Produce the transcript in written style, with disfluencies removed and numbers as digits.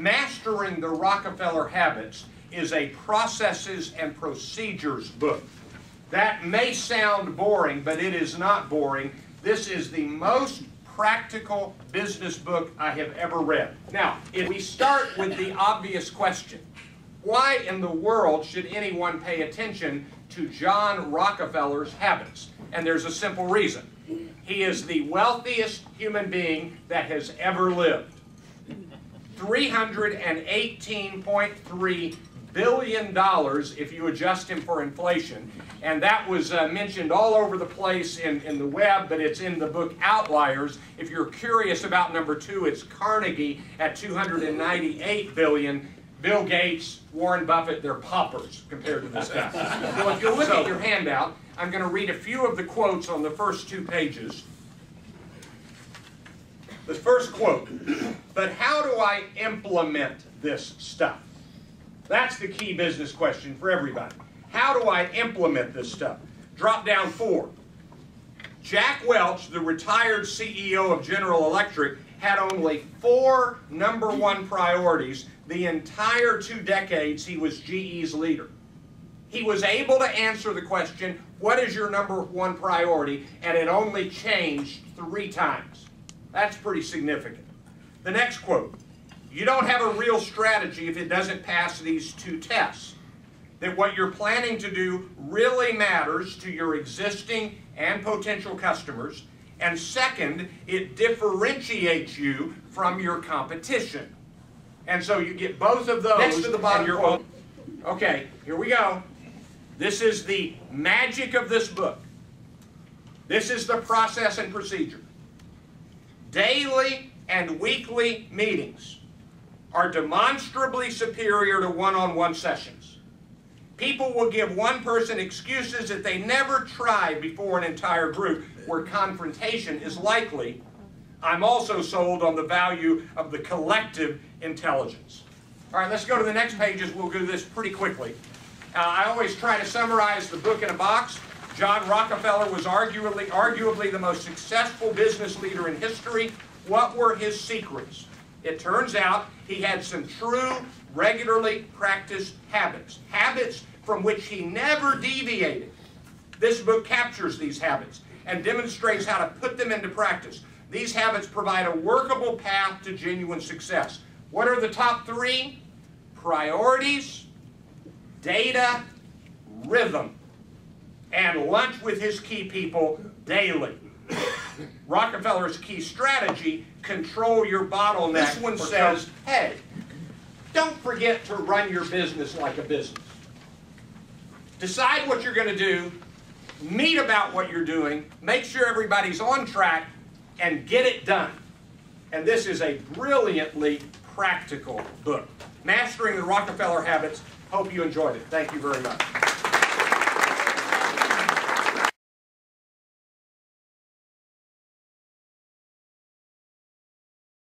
Mastering the Rockefeller Habits is a processes and procedures book. That may sound boring, but it is not boring. This is the most practical business book I have ever read. Now, if we start with the obvious question, why in the world should anyone pay attention to John Rockefeller's habits? And there's a simple reason. He is the wealthiest human being that has ever lived. $318.3 billion if you adjust him for inflation. And that was mentioned all over the place in the web, but it's in the book Outliers. If you're curious about number 2, it's Carnegie at $298 billion. Bill Gates, Warren Buffett, they're paupers compared to this guy. So if you look at your handout, I'm going to read a few of the quotes on the first 2 pages. The first quote, "But how do I implement this stuff?" That's the key business question for everybody. How do I implement this stuff? Drop down 4. Jack Welch, the retired CEO of General Electric, had only 4 #1 priorities the entire 2 decades he was GE's leader. He was able to answer the question, what is your #1 priority? And it only changed 3 times. That's pretty significant. The next quote, "You don't have a real strategy if it doesn't pass these 2 tests. That what you're planning to do really matters to your existing and potential customers. And second, it differentiates you from your competition." And so you get both of those. Next to the bottom quote. Okay, here we go. This is the magic of this book. This is the process and procedure. Daily and weekly meetings are demonstrably superior to one-on-one sessions. People will give one person excuses that they never tried before an entire group where confrontation is likely. I'm also sold on the value of the collective intelligence. All right, let's go to the next pages. We'll do this pretty quickly. I always try to summarize the book in a box. John Rockefeller was arguably the most successful business leader in history. What were his secrets? It turns out he had some true, regularly practiced habits. Habits from which he never deviated. This book captures these habits and demonstrates how to put them into practice. These habits provide a workable path to genuine success. What are the top 3? Priorities, data, rhythm, and lunch with his key people daily. Rockefeller's key strategy, control your bottleneck. This one says, hey, don't forget to run your business like a business. Decide what you're going to do, meet about what you're doing, make sure everybody's on track, and get it done. And this is a brilliantly practical book. Mastering the Rockefeller Habits. Hope you enjoyed it. Thank you very much.